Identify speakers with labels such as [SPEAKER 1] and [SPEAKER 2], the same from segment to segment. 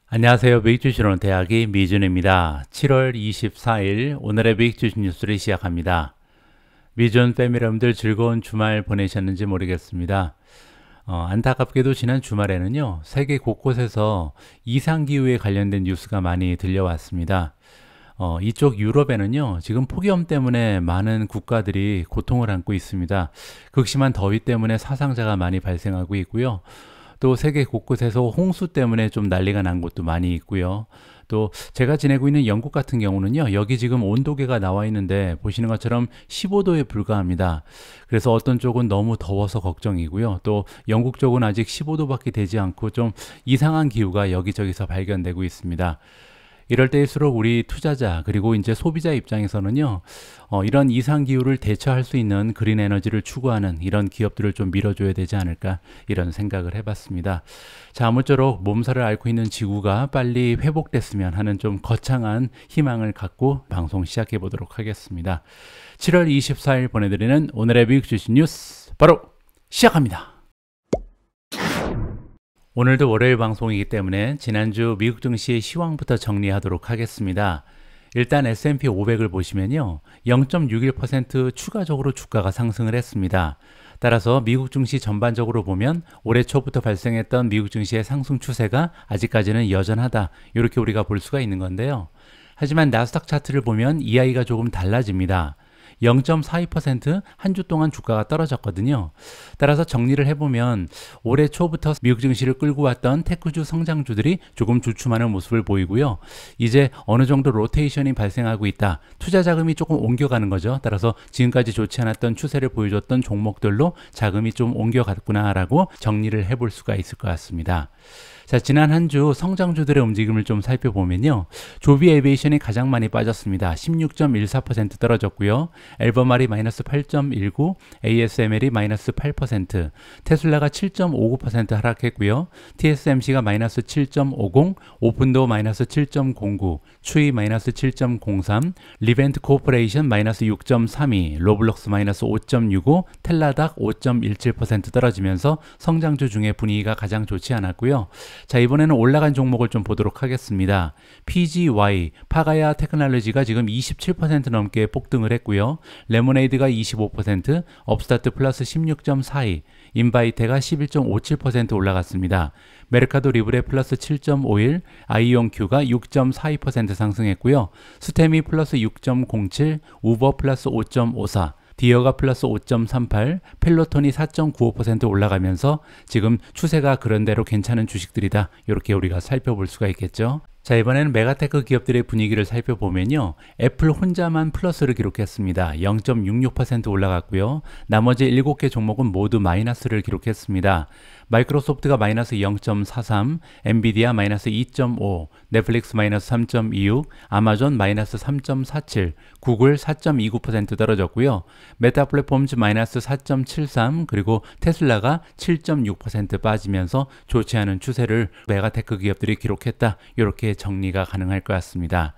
[SPEAKER 1] 안녕하세요. 미국주식론 대학의 미준입니다. 7월 24일 오늘의 미국주식 뉴스를 시작합니다. 미준 패밀리 여러분들 즐거운 주말 보내셨는지 모르겠습니다. 안타깝게도 지난 주말에는요, 세계 곳곳에서 이상기후에 관련된 뉴스가 많이 들려왔습니다. 이쪽 유럽에는요, 지금 폭염 때문에 많은 국가들이 고통을 안고 있습니다. 극심한 더위 때문에 사상자가 많이 발생하고 있고요. 또 세계 곳곳에서 홍수 때문에 좀 난리가 난 곳도 많이 있고요. 또 제가 지내고 있는 영국 같은 경우는요, 여기 지금 온도계가 나와 있는데 보시는 것처럼 15도에 불과합니다. 그래서 어떤 쪽은 너무 더워서 걱정이고요. 또 영국 쪽은 아직 15도밖에 되지 않고 좀 이상한 기후가 여기저기서 발견되고 있습니다. 이럴 때일수록 우리 투자자 그리고 이제 소비자 입장에서는요, 이런 이상기후를 대처할 수 있는 그린 에너지를 추구하는 이런 기업들을 좀 밀어줘야 되지 않을까, 이런 생각을 해봤습니다. 자, 아무쪼록 몸살을 앓고 있는 지구가 빨리 회복됐으면 하는 좀 거창한 희망을 갖고 방송 시작해 보도록 하겠습니다. 7월 24일 보내드리는 오늘의 미국 주식 뉴스 바로 시작합니다. 오늘도 월요일 방송이기 때문에 지난주 미국 증시의 시황부터 정리하도록 하겠습니다. 일단 S&P 500을 보시면요, 0.61% 추가적으로 주가가 상승을 했습니다. 따라서 미국 증시 전반적으로 보면 올해 초부터 발생했던 미국 증시의 상승 추세가 아직까지는 여전하다, 이렇게 우리가 볼 수가 있는 건데요. 하지만 나스닥 차트를 보면 이야기가 조금 달라집니다. 0.42% 한 주 동안 주가가 떨어졌거든요. 따라서 정리를 해보면 올해 초부터 미국 증시를 끌고 왔던 테크주 성장주들이 조금 주춤하는 모습을 보이고요. 이제 어느 정도 로테이션이 발생하고 있다. 투자 자금이 조금 옮겨가는 거죠. 따라서 지금까지 좋지 않았던 추세를 보여줬던 종목들로 자금이 좀 옮겨갔구나라고 정리를 해볼 수가 있을 것 같습니다. 자, 지난 한 주 성장주들의 움직임을 좀 살펴보면요, 조비 에비에이션이 가장 많이 빠졌습니다. 16.14% 떨어졌고요. 엘버말이 마이너스 8.19, ASML이 마이너스 8%, 테슬라가 7.59% 하락했고요. TSMC가 마이너스 7.50, 오픈도 마이너스 7.09, 추이 마이너스 7.03, 리벤트 코퍼레이션 마이너스 6.32, 로블록스 마이너스 5.65, 텔라닥 5.17% 떨어지면서 성장주 중에 분위기가 가장 좋지 않았고요. 자, 이번에는 올라간 종목을 좀 보도록 하겠습니다. PGY, 파가야 테크놀로지가 지금 27% 넘게 폭등을 했고요. 레모네이드가 25%, 업스타트 플러스 16.42, 인바이테가 11.57% 올라갔습니다. 메르카도 리브레 플러스 7.51, 아이온큐가 6.42% 상승했고요. 스테미 플러스 6.07, 우버 플러스 5.54, 디어가 플러스 5.38, 펠로톤이 4.95% 올라가면서 지금 추세가 그런대로 괜찮은 주식들이다, 이렇게 우리가 살펴볼 수가 있겠죠. 자, 이번에는 메가테크 기업들의 분위기를 살펴보면요, 애플 혼자만 플러스를 기록했습니다. 0.66% 올라갔고요. 나머지 7개 종목은 모두 마이너스를 기록했습니다. 마이크로소프트가 마이너스 0.43, 엔비디아 마이너스 2.5, 넷플릭스 마이너스 3.26, 아마존 마이너스 3.47, 구글 4.29% 떨어졌고요. 메타 플랫폼즈 마이너스 4.73, 그리고 테슬라가 7.6% 빠지면서 좋지 않은 추세를 메가테크 기업들이 기록했다, 이렇게 정리가 가능할 것 같습니다.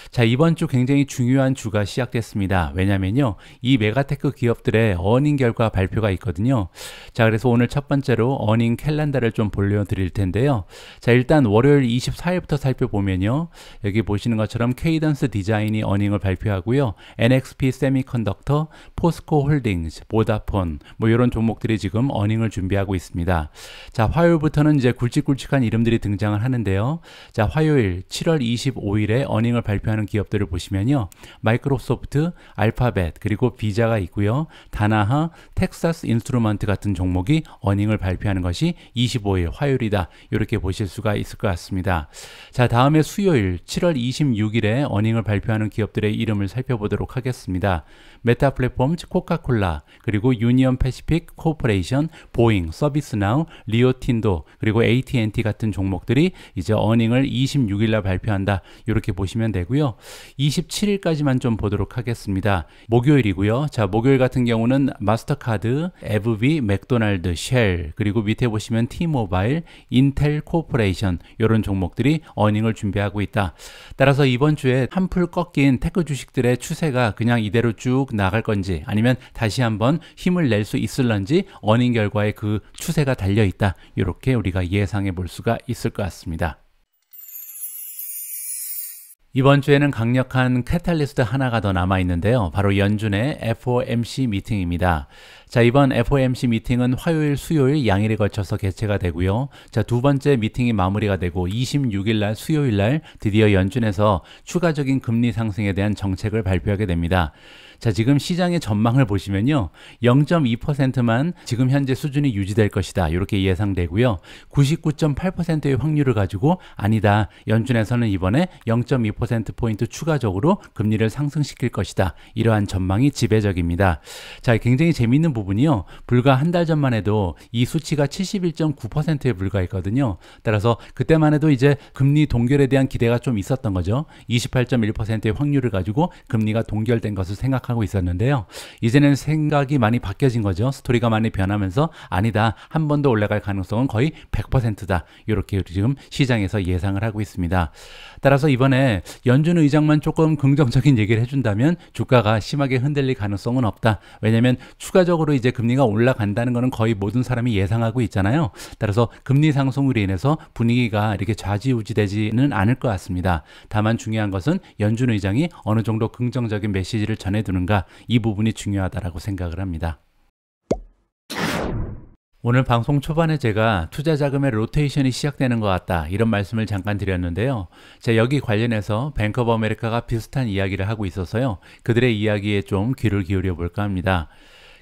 [SPEAKER 1] 자, 이번 주 굉장히 중요한 주가 시작됐습니다. 왜냐면요, 이 메가테크 기업들의 어닝 결과 발표가 있거든요. 자, 그래서 오늘 첫 번째로 어닝 캘린더를 좀 보여드릴 텐데요. 자, 일단 월요일 24일부터 살펴보면요, 여기 보시는 것처럼 케이던스 디자인이 어닝을 발표하고요. NXP 세미컨덕터, 포스코 홀딩스, 보다폰, 뭐 이런 종목들이 지금 어닝을 준비하고 있습니다. 자, 화요일부터는 이제 굵직굵직한 이름들이 등장을 하는데요. 자, 화요일 7월 25일에 어닝을 발표하는 기업들을 보시면요, 마이크로소프트, 알파벳, 그리고 비자가 있고요. 다나하, 텍사스 인스트루먼트 같은 종목이 어닝을 발표하는 것이 25일 화요일이다, 이렇게 보실 수가 있을 것 같습니다. 자, 다음에 수요일 7월 26일에 어닝을 발표하는 기업들의 이름을 살펴보도록 하겠습니다. 메타 플랫폼즈, 코카콜라, 그리고 유니언 패시픽 코퍼레이션, 보잉, 서비스나우, 리오틴도, 그리고 AT&T 같은 종목들이 이제 어닝을 26 26일 날 발표한다. 이렇게 보시면 되고요. 27일까지만 좀 보도록 하겠습니다. 목요일이고요. 자, 목요일 같은 경우는 마스터카드, 에브비, 맥도날드, 쉘, 그리고 밑에 보시면 T모바일, 인텔 코퍼레이션 이런 종목들이 어닝을 준비하고 있다. 따라서 이번 주에 한풀 꺾인 테크 주식들의 추세가 그냥 이대로 쭉 나갈 건지 아니면 다시 한번 힘을 낼 수 있을런지 어닝 결과에 그 추세가 달려 있다. 이렇게 우리가 예상해 볼 수가 있을 것 같습니다. 이번 주에는 강력한 캐탈리스트 하나가 더 남아 있는데요. 바로 연준의 FOMC 미팅입니다. 자, 이번 FOMC 미팅은 화요일, 수요일 양일에 걸쳐서 개최가 되고요. 자, 두 번째 미팅이 마무리가 되고 26일 날 수요일 날 드디어 연준에서 추가적인 금리 상승에 대한 정책을 발표하게 됩니다. 자, 지금 시장의 전망을 보시면요. 0.2%만 지금 현재 수준이 유지될 것이다. 이렇게 예상되고요. 99.8%의 확률을 가지고 아니다. 연준에서는 이번에 0.2%포인트 추가적으로 금리를 상승시킬 것이다. 이러한 전망이 지배적입니다. 자, 굉장히 재미있는 부분이요. 불과 한 달 전만 해도 이 수치가 71.9%에 불과했거든요. 따라서 그때만 해도 이제 금리 동결에 대한 기대가 좀 있었던 거죠. 28.1%의 확률을 가지고 금리가 동결된 것을 생각하고 있었는데요. 이제는 생각이 많이 바뀌어진 거죠. 스토리가 많이 변하면서 아니다. 한 번 더 올라갈 가능성은 거의 100%다. 이렇게 지금 시장에서 예상을 하고 있습니다. 따라서 이번에 연준 의장만 조금 긍정적인 얘기를 해준다면 주가가 심하게 흔들릴 가능성은 없다. 왜냐하면 추가적으로 이제 금리가 올라간다는 것은 거의 모든 사람이 예상하고 있잖아요. 따라서 금리 상승으로 인해서 분위기가 이렇게 좌지우지되지는 않을 것 같습니다. 다만 중요한 것은 연준 의장이 어느 정도 긍정적인 메시지를 전해두는가, 이 부분이 중요하다라고 생각을 합니다. 오늘 방송 초반에 제가 투자 자금의 로테이션이 시작되는 것 같다, 이런 말씀을 잠깐 드렸는데요. 제가 여기 관련해서 뱅크 오브 아메리카가 비슷한 이야기를 하고 있어서요. 그들의 이야기에 좀 귀를 기울여 볼까 합니다.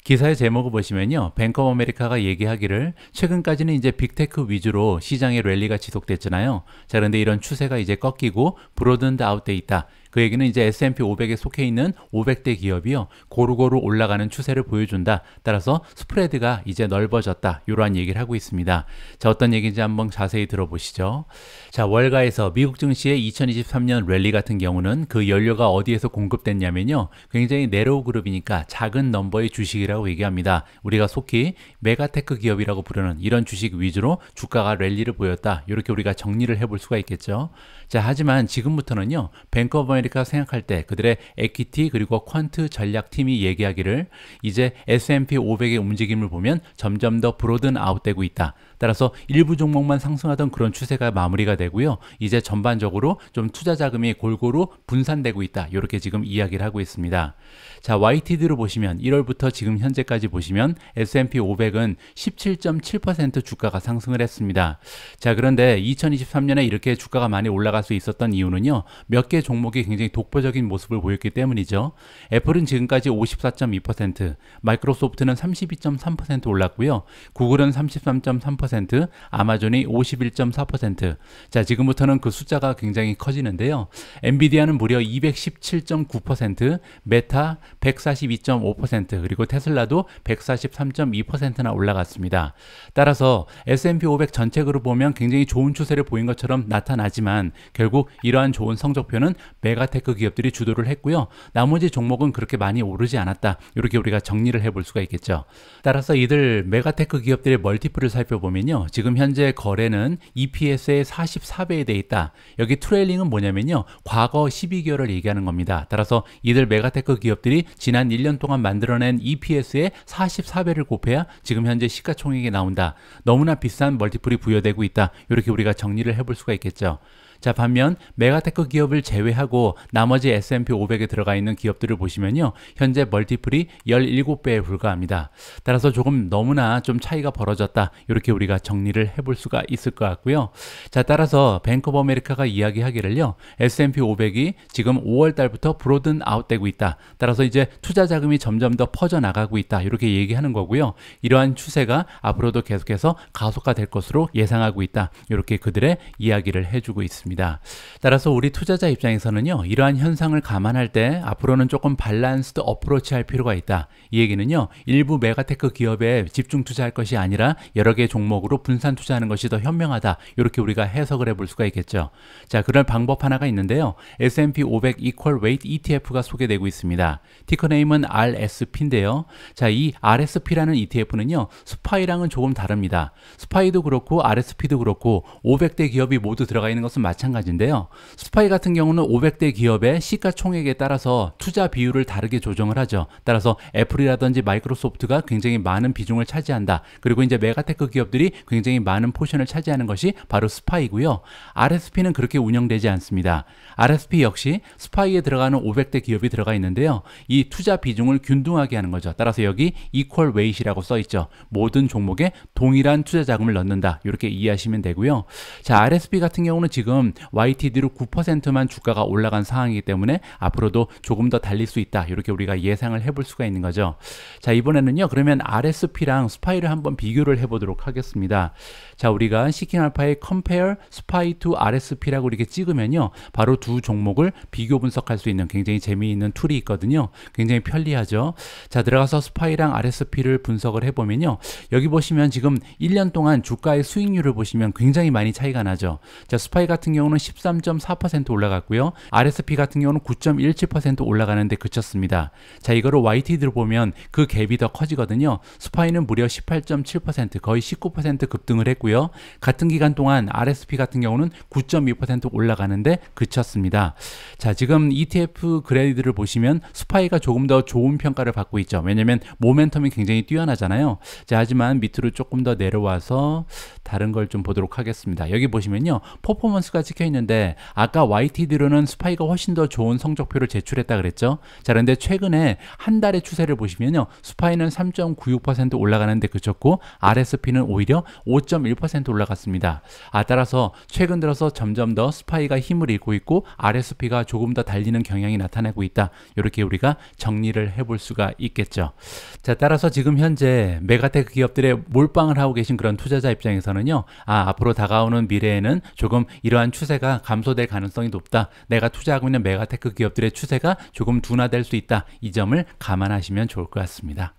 [SPEAKER 1] 기사의 제목을 보시면요. 뱅크 오브 아메리카가 얘기하기를 최근까지는 이제 빅테크 위주로 시장의 랠리가 지속됐잖아요. 자, 그런데 이런 추세가 이제 꺾이고 브로든드 아웃돼 있다. 그 얘기는 이제 S&P 500에 속해 있는 500대 기업이요. 고루고루 올라가는 추세를 보여준다. 따라서 스프레드가 이제 넓어졌다. 이러한 얘기를 하고 있습니다. 자, 어떤 얘기인지 한번 자세히 들어보시죠. 자, 월가에서 미국 증시의 2023년 랠리 같은 경우는 그 연료가 어디에서 공급됐냐면요. 굉장히 네로우 그룹이니까 작은 넘버의 주식이라고 얘기합니다. 우리가 속히 메가테크 기업이라고 부르는 이런 주식 위주로 주가가 랠리를 보였다. 이렇게 우리가 정리를 해볼 수가 있겠죠. 자, 하지만 지금부터는요. 뱅크 오브 아메리카 생각할 때 그들의 에퀴티 그리고 퀀트 전략팀이 얘기하기를 이제 S&P 500의 움직임을 보면 점점 더 브로든 아웃되고 있다. 따라서 일부 종목만 상승하던 그런 추세가 마무리가 되고요. 이제 전반적으로 좀 투자 자금이 골고루 분산되고 있다. 이렇게 지금 이야기를 하고 있습니다. 자, YTD로 보시면 1월부터 지금 현재까지 보시면 S&P 500은 17.7% 주가가 상승을 했습니다. 자, 그런데 2023년에 이렇게 주가가 많이 올라갈 수 있었던 이유는요. 몇 개 종목이 굉장히 독보적인 모습을 보였기 때문이죠. 애플은 지금까지 54.2%, 마이크로소프트는 32.3% 올랐고요. 구글은 33.3%, 아마존이 51.4%. 자, 지금부터는 그 숫자가 굉장히 커지는데요. 엔비디아는 무려 217.9%, 메타 142.5%, 그리고 테슬라도 143.2%나 올라갔습니다. 따라서 S&P 500 전체적으로 보면 굉장히 좋은 추세를 보인 것처럼 나타나지만 결국 이러한 좋은 성적표는 메가테크 기업들이 주도를 했고요. 나머지 종목은 그렇게 많이 오르지 않았다. 이렇게 우리가 정리를 해볼 수가 있겠죠. 따라서 이들 메가테크 기업들의 멀티플을 살펴보면요. 지금 현재 거래는 EPS의 44배에 돼 있다. 여기 트레일링은 뭐냐면요. 과거 12개월을 얘기하는 겁니다. 따라서 이들 메가테크 기업들이 지난 1년 동안 만들어낸 EPS의 44배를 곱해야 지금 현재 시가총액이 나온다. 너무나 비싼 멀티플이 부여되고 있다. 이렇게 우리가 정리를 해볼 수가 있겠죠. 자, 반면 메가테크 기업을 제외하고 나머지 S&P 500에 들어가 있는 기업들을 보시면요. 현재 멀티플이 17배에 불과합니다. 따라서 조금 너무나 좀 차이가 벌어졌다. 이렇게 우리가 정리를 해볼 수가 있을 것 같고요. 자, 따라서 뱅크 오브 아메리카가 이야기하기를요. S&P 500이 지금 5월 달부터 브로든 아웃되고 있다. 따라서 이제 투자 자금이 점점 더 퍼져나가고 있다. 이렇게 얘기하는 거고요. 이러한 추세가 앞으로도 계속해서 가속화될 것으로 예상하고 있다. 이렇게 그들의 이야기를 해주고 있습니다. 있습니다. 따라서 우리 투자자 입장에서는요, 이러한 현상을 감안할 때 앞으로는 조금 밸런스드 어프로치 할 필요가 있다. 이 얘기는요, 일부 메가테크 기업에 집중 투자할 것이 아니라 여러 개의 종목으로 분산 투자하는 것이 더 현명하다. 이렇게 우리가 해석을 해볼 수가 있겠죠. 자, 그런 방법 하나가 있는데요. S&P 500 Equal Weight ETF가 소개되고 있습니다. 티커 네임은 RSP인데요. 자, 이 RSP라는 ETF는요, 스파이랑은 조금 다릅니다. 스파이도 그렇고 RSP도 그렇고 500대 기업이 모두 들어가 있는 것은 마찬가지인데요. 스파이 같은 경우는 500대 기업의 시가총액에 따라서 투자 비율을 다르게 조정을 하죠. 따라서 애플이라든지 마이크로소프트가 굉장히 많은 비중을 차지한다. 그리고 이제 메가테크 기업들이 굉장히 많은 포션을 차지하는 것이 바로 스파이고요. RSP는 그렇게 운영되지 않습니다. RSP 역시 스파이에 들어가는 500대 기업이 들어가 있는데요. 이 투자 비중을 균등하게 하는 거죠. 따라서 여기 equal weight이라고 써 있죠. 모든 종목에 동일한 투자 자금을 넣는다. 이렇게 이해하시면 되고요. 자, RSP 같은 경우는 지금 YTD로 9%만 주가가 올라간 상황이기 때문에 앞으로도 조금 더 달릴 수 있다. 이렇게 우리가 예상을 해볼 수가 있는 거죠. 자, 이번에는요, 그러면 RSP랑 스파이를 한번 비교를 해보도록 하겠습니다. 자, 우리가 시킹알파의 compare SPY to RSP라고 이렇게 찍으면요, 바로 두 종목을 비교 분석할 수 있는 굉장히 재미있는 툴이 있거든요. 굉장히 편리하죠. 자, 들어가서 스파이랑 RSP를 분석을 해보면요, 여기 보시면 지금 1년 동안 주가의 수익률을 보시면 굉장히 많이 차이가 나죠. 자, 스파이 같은 경우는 13.4% 올라갔고요. RSP 같은 경우는 9.17% 올라가는데 그쳤습니다. 자, 이거를 YTD로 보면 그 갭이 더 커지거든요. 스파이는 무려 18.7%, 거의 19% 급등을 했고요. 같은 기간 동안 RSP 같은 경우는 9.2% 올라가는데 그쳤습니다. 자, 지금 ETF 그레이드를 보시면 스파이가 조금 더 좋은 평가를 받고 있죠. 왜냐면 모멘텀이 굉장히 뛰어나잖아요. 자, 하지만 밑으로 조금 더 내려와서 다른 걸 좀 보도록 하겠습니다. 여기 보시면요, 퍼포먼스가 찍혀 있는데 아까 YTD로는 스파이가 훨씬 더 좋은 성적표를 제출했다 그랬죠. 자, 그런데 최근에 한 달의 추세를 보시면요, 스파이는 3.96% 올라가는데 그쳤고 RSP는 오히려 5.1% 올라갔습니다. 따라서 최근 들어서 점점 더 스파이가 힘을 잃고 있고 RSP가 조금 더 달리는 경향이 나타나고 있다. 이렇게 우리가 정리를 해볼 수가 있겠죠. 자, 따라서 지금 현재 메가테크 기업들의 몰빵을 하고 계신 그런 투자자 입장에서는요, 앞으로 다가오는 미래에는 조금 이러한 추세가 감소될 가능성이 높다. 내가 투자하고 있는 메가테크 기업들의 추세가 조금 둔화될 수 있다. 이 점을 감안하시면 좋을 것 같습니다.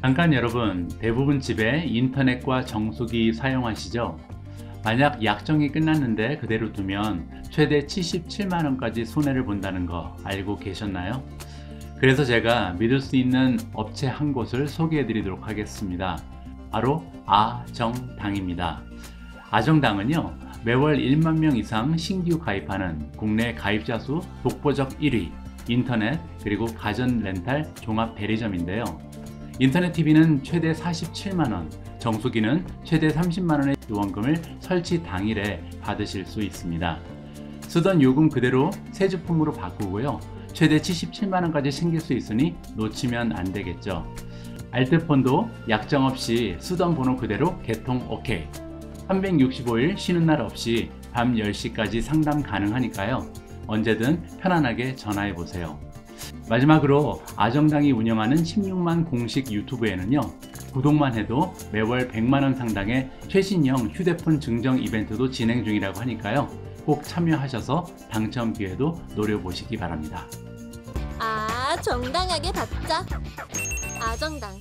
[SPEAKER 1] 잠깐 여러분, 대부분 집에 인터넷과 정수기 사용하시죠? 만약 약정이 끝났는데 그대로 두면 최대 77만원까지 손해를 본다는 거 알고 계셨나요? 그래서 제가 믿을 수 있는 업체 한 곳을 소개해 드리도록 하겠습니다. 바로 아정당입니다. 아정당은요, 매월 1만 명 이상 신규 가입하는 국내 가입자 수 독보적 1위, 인터넷 그리고 가전 렌탈 종합 대리점인데요. 인터넷 TV는 최대 47만원, 정수기는 최대 30만원의 지원금을 설치 당일에 받으실 수 있습니다. 쓰던 요금 그대로 새 제품으로 바꾸고요, 최대 77만원까지 챙길 수 있으니 놓치면 안 되겠죠. 알뜰폰도 약정 없이 쓰던 번호 그대로 개통 OK, 365일 쉬는 날 없이 밤 10시까지 상담 가능하니까요, 언제든 편안하게 전화해 보세요. 마지막으로 아정당이 운영하는 16만 공식 유튜브에는요, 구독만 해도 매월 100만원 상당의 최신형 휴대폰 증정 이벤트도 진행 중이라고 하니까요, 꼭 참여하셔서 당첨 기회도 노려보시기 바랍니다.
[SPEAKER 2] 정당하게 받자. 아정당.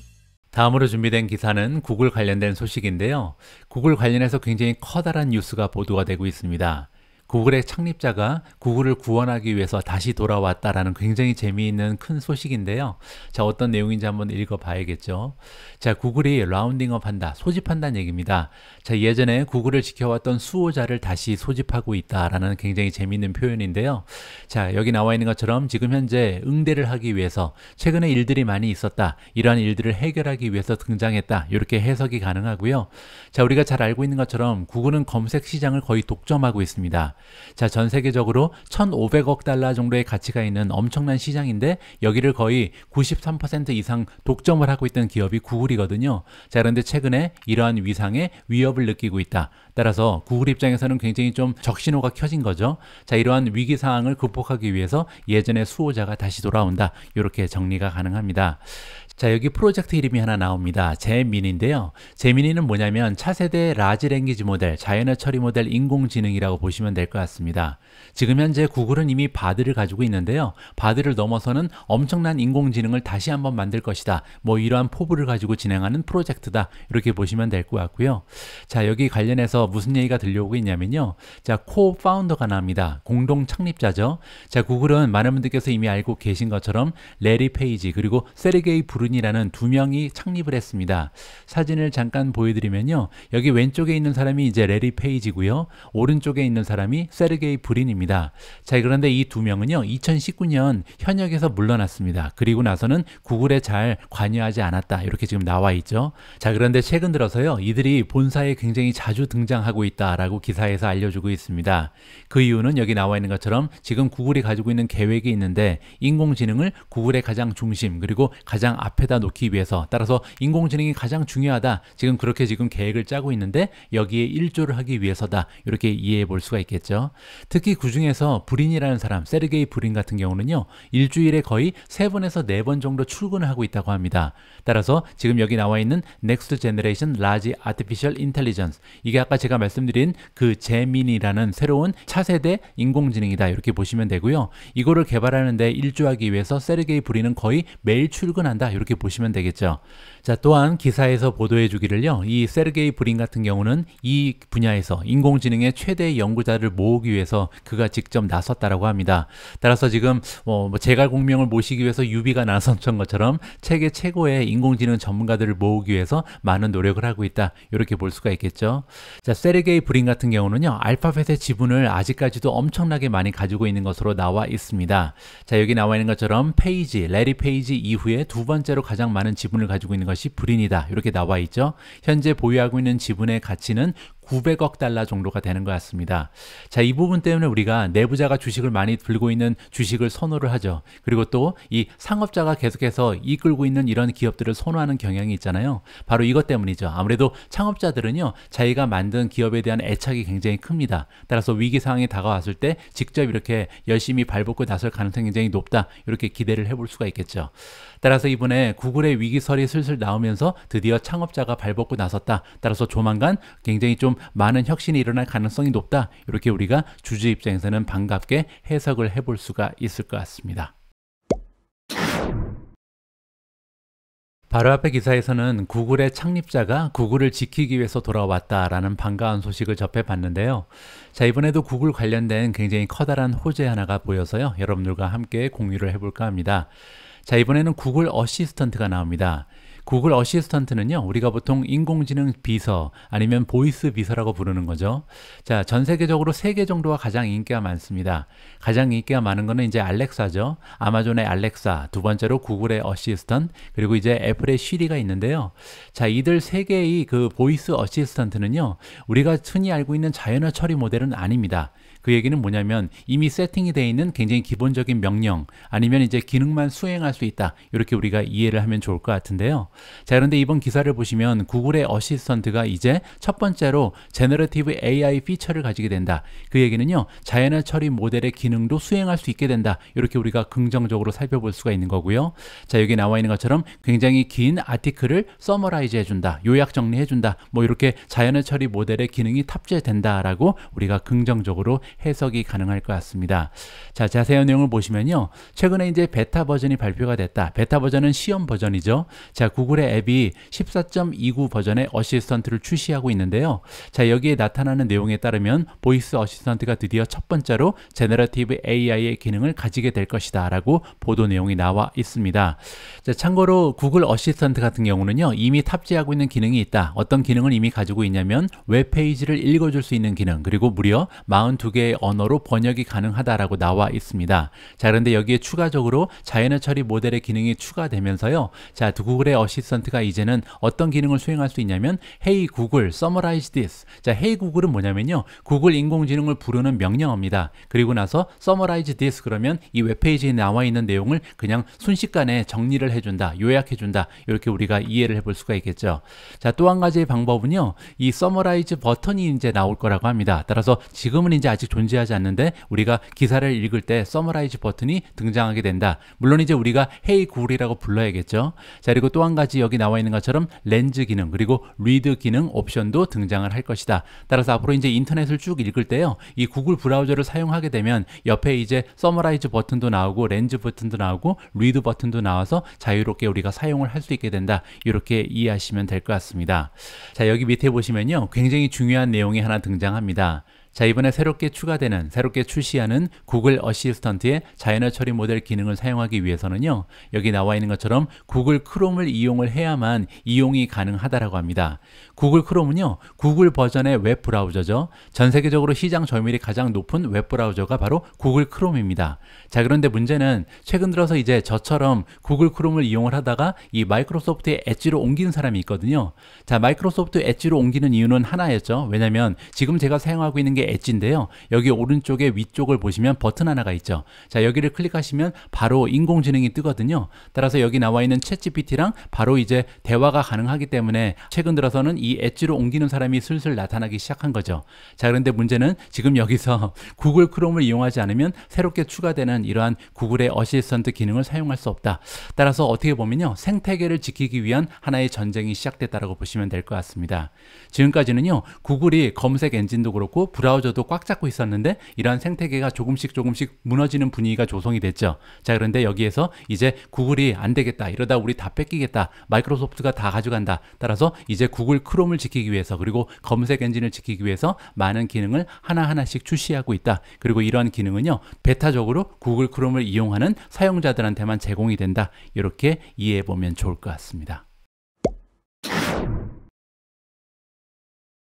[SPEAKER 1] 다음으로 준비된 기사는 구글 관련된 소식인데요. 구글 관련해서 굉장히 커다란 뉴스가 보도가 되고 있습니다. 구글의 창립자가 구글을 구원하기 위해서 다시 돌아왔다라는 굉장히 재미있는 큰 소식인데요. 자, 어떤 내용인지 한번 읽어봐야겠죠. 자, 구글이 라운딩업 한다, 소집한다는 얘기입니다. 자, 예전에 구글을 지켜왔던 수호자를 다시 소집하고 있다라는 굉장히 재미있는 표현인데요. 자, 여기 나와 있는 것처럼 지금 현재 응대를 하기 위해서 최근에 일들이 많이 있었다, 이러한 일들을 해결하기 위해서 등장했다, 이렇게 해석이 가능하고요. 자, 우리가 잘 알고 있는 것처럼 구글은 검색 시장을 거의 독점하고 있습니다. 자, 전 세계적으로 1,500억 달러 정도의 가치가 있는 엄청난 시장인데 여기를 거의 93% 이상 독점을 하고 있던 기업이 구글이거든요. 자, 그런데 최근에 이러한 위상에 위협을 느끼고 있다. 따라서 구글 입장에서는 굉장히 좀 적신호가 켜진 거죠. 자, 이러한 위기 상황을 극복하기 위해서 예전의 수호자가 다시 돌아온다, 이렇게 정리가 가능합니다. 자, 여기 프로젝트 이름이 하나 나옵니다. 제미니인데요. 제미니는 뭐냐면 차세대 라지 랭귀지 모델, 자연어 처리 모델 인공지능이라고 보시면 될 것 같습니다. 지금 현재 구글은 이미 바드를 가지고 있는데요. 바드를 넘어서는 엄청난 인공지능을 다시 한번 만들 것이다. 뭐 이러한 포부를 가지고 진행하는 프로젝트다. 이렇게 보시면 될 것 같고요. 자, 여기 관련해서 무슨 얘기가 들려오고 있냐면요. 자, 코-파운더가 나옵니다. 공동 창립자죠. 자, 구글은 많은 분들께서 이미 알고 계신 것처럼 레리 페이지 그리고 세르게이 브룬이라는 두 명이 창립을 했습니다. 사진을 잠깐 보여드리면요. 여기 왼쪽에 있는 사람이 이제 레리 페이지고요. 오른쪽에 있는 사람이 세르게이 브린입니다. 자, 그런데 이 두 명은요. 2019년 현역에서 물러났습니다. 그리고 나서는 구글에 잘 관여하지 않았다. 이렇게 지금 나와 있죠. 자, 그런데 최근 들어서요. 이들이 본사에 굉장히 자주 등장하고 있다라고 기사에서 알려주고 있습니다. 그 이유는 여기 나와 있는 것처럼 지금 구글이 가지고 있는 계획이 있는데 인공지능을 구글의 가장 중심 그리고 가장 앞에다 놓기 위해서 따라서 인공지능이 가장 중요하다. 지금 그렇게 지금 계획을 짜고 있는데 여기에 일조를 하기 위해서다. 이렇게 이해해 볼 수가 있겠죠. 특히 그 중에서 브린이라는 사람, 세르게이 브린 같은 경우는요. 일주일에 거의 3번에서 4번 정도 출근을 하고 있다고 합니다. 따라서 지금 여기 나와 있는 Next Generation Large Artificial Intelligence 이게 아까 제가 말씀드린 그 제민이라는 새로운 차세대 인공지능이다. 이렇게 보시면 되고요. 이거를 개발하는데 일조하기 위해서 세르게이 브린은 거의 매일 출근한다. 이렇게 보시면 되겠죠. 자, 또한 기사에서 보도해 주기를요. 이 세르게이 브린 같은 경우는 이 분야에서 인공지능의 최대 연구자를 모으기 위해서 그가 직접 나섰다라고 합니다. 따라서 지금 제갈공명을 모시기 위해서 유비가 나섰던 것처럼 세계 최고의 인공지능 전문가들을 모으기 위해서 많은 노력을 하고 있다. 이렇게 볼 수가 있겠죠. 자, 세르게이 브린 같은 경우는요. 알파벳의 지분을 아직까지도 엄청나게 많이 가지고 있는 것으로 나와 있습니다. 자, 여기 나와 있는 것처럼 페이지, 레리 페이지 이후에 두 번째로 가장 많은 지분을 가지고 있는 것이 브린이다. 이렇게 나와 있죠. 현재 보유하고 있는 지분의 가치는 900억 달러 정도가 되는 것 같습니다. 자, 이 부분 때문에 우리가 내부자가 주식을 많이 들고 있는 주식을 선호를 하죠. 그리고 또 이 상업자가 계속해서 이끌고 있는 이런 기업들을 선호하는 경향이 있잖아요. 바로 이것 때문이죠. 아무래도 창업자들은요, 자기가 만든 기업에 대한 애착이 굉장히 큽니다. 따라서 위기 상황이 다가왔을 때 직접 이렇게 열심히 발벗고 나설 가능성이 굉장히 높다. 이렇게 기대를 해볼 수가 있겠죠. 따라서 이번에 구글의 위기설이 슬슬 나오면서 드디어 창업자가 발벗고 나섰다. 따라서 조만간 굉장히 좀 많은 혁신이 일어날 가능성이 높다. 이렇게 우리가 주주 입장에서는 반갑게 해석을 해볼 수가 있을 것 같습니다. 바로 앞에 기사에서는 구글의 창립자가 구글을 지키기 위해서 돌아왔다라는 반가운 소식을 접해봤는데요. 자, 이번에도 구글 관련된 굉장히 커다란 호재 하나가 보여서요. 여러분들과 함께 공유를 해볼까 합니다. 자, 이번에는 구글 어시스턴트가 나옵니다. 구글 어시스턴트는요, 우리가 보통 인공지능 비서 아니면 보이스 비서라고 부르는 거죠. 자, 전 세계적으로 3개 정도가 가장 인기가 많습니다. 가장 인기가 많은 거는 이제 알렉사죠. 아마존의 알렉사, 두 번째로 구글의 어시스턴트, 그리고 이제 애플의 시리가 있는데요. 자, 이들 3개의 그 보이스 어시스턴트는요, 우리가 흔히 알고 있는 자연어 처리 모델은 아닙니다. 그 얘기는 뭐냐면 이미 세팅이 되어 있는 굉장히 기본적인 명령 아니면 이제 기능만 수행할 수 있다. 이렇게 우리가 이해를 하면 좋을 것 같은데요. 자, 그런데 이번 기사를 보시면 구글의 어시스턴트가 이제 첫 번째로 제너러티브 AI 피처를 가지게 된다. 그 얘기는요, 자연어 처리 모델의 기능도 수행할 수 있게 된다. 이렇게 우리가 긍정적으로 살펴볼 수가 있는 거고요. 자, 여기 나와 있는 것처럼 굉장히 긴 아티클을 서머라이즈 해준다. 요약 정리해준다. 뭐 이렇게 자연어 처리 모델의 기능이 탑재된다라고 우리가 긍정적으로 해석이 가능할 것 같습니다. 자, 자세한 내용을 보시면요. 최근에 이제 베타 버전이 발표가 됐다. 베타 버전은 시험 버전이죠. 자, 구글의 앱이 14.29 버전의 어시스턴트를 출시하고 있는데요. 자, 여기에 나타나는 내용에 따르면 보이스 어시스턴트가 드디어 첫 번째로 제너러티브 AI의 기능을 가지게 될 것이다 라고 보도 내용이 나와 있습니다. 자, 참고로 구글 어시스턴트 같은 경우는요, 이미 탑재하고 있는 기능이 있다. 어떤 기능을 이미 가지고 있냐면 웹페이지를 읽어줄 수 있는 기능, 그리고 무려 42개의 언어로 번역이 가능하다라고 나와 있습니다. 자, 그런데 여기에 추가적으로 자연어 처리 모델의 기능이 추가되면서요. 자, 구글의 어시스턴트가 이제는 어떤 기능을 수행할 수 있냐면 Hey Google, summarize this. 자, Hey Google은 뭐냐면요, 구글 인공지능을 부르는 명령어입니다. 그리고 나서 summarize this 그러면 이 웹페이지에 나와 있는 내용을 그냥 순식간에 정리를 해준다, 요약해준다. 이렇게 우리가 이해를 해볼 수가 있겠죠. 자, 또 한 가지의 방법은요, 이 summarize 버튼이 이제 나올 거라고 합니다. 따라서 지금은 이제 아직 존재하지 않는데 우리가 기사를 읽을 때 서머라이즈 버튼이 등장하게 된다. 물론 이제 우리가 헤이 구글이라고 불러야겠죠. 자, 그리고 또 한 가지 여기 나와 있는 것처럼 렌즈 기능 그리고 리드 기능 옵션도 등장을 할 것이다. 따라서 앞으로 이제 인터넷을 쭉 읽을 때요, 이 구글 브라우저를 사용하게 되면 옆에 이제 서머라이즈 버튼도 나오고 렌즈 버튼도 나오고 리드 버튼도 나와서 자유롭게 우리가 사용을 할 수 있게 된다. 이렇게 이해하시면 될 것 같습니다. 자, 여기 밑에 보시면요, 굉장히 중요한 내용이 하나 등장합니다. 자, 이번에 새롭게 출시하는 구글 어시스턴트의 자연어 처리 모델 기능을 사용하기 위해서는요, 여기 나와 있는 것처럼 구글 크롬을 이용을 해야만 이용이 가능하다라고 합니다. 구글 크롬은요, 구글 버전의 웹 브라우저죠. 전 세계적으로 시장 점유율이 가장 높은 웹 브라우저가 바로 구글 크롬입니다. 자, 그런데 문제는 최근 들어서 이제 저처럼 구글 크롬을 이용을 하다가 이 마이크로소프트의 엣지로 옮긴 사람이 있거든요. 자, 마이크로소프트 엣지로 옮기는 이유는 하나였죠. 왜냐면 지금 제가 사용하고 있는 게 엣지인데요, 여기 오른쪽에 위쪽을 보시면 버튼 하나가 있죠. 자, 여기를 클릭하시면 바로 인공지능이 뜨거든요. 따라서 여기 나와 있는 챗GPT랑 바로 이제 대화가 가능하기 때문에 최근 들어서는 이 엣지로 옮기는 사람이 슬슬 나타나기 시작한 거죠. 자, 그런데 문제는 지금 여기서 구글 크롬을 이용하지 않으면 새롭게 추가되는 이러한 구글의 어시스턴트 기능을 사용할 수 없다. 따라서 어떻게 보면요, 생태계를 지키기 위한 하나의 전쟁이 시작됐다라고 보시면 될 것 같습니다. 지금까지는요, 구글이 검색 엔진도 그렇고 브라우저도 꽉 잡고 있었는데 이러한 생태계가 조금씩 무너지는 분위기가 조성이 됐죠. 자, 그런데 여기에서 이제 구글이 안 되겠다, 이러다 우리 다 뺏기겠다, 마이크로소프트가 다 가져간다. 따라서 이제 구글 크롬을 지키기 위해서 그리고 검색 엔진을 지키기 위해서 많은 기능을 하나하나씩 출시하고 있다. 그리고 이러한 기능은요, 베타적으로 구글 크롬을 이용하는 사용자들한테만 제공이 된다. 이렇게 이해해 보면 좋을 것 같습니다.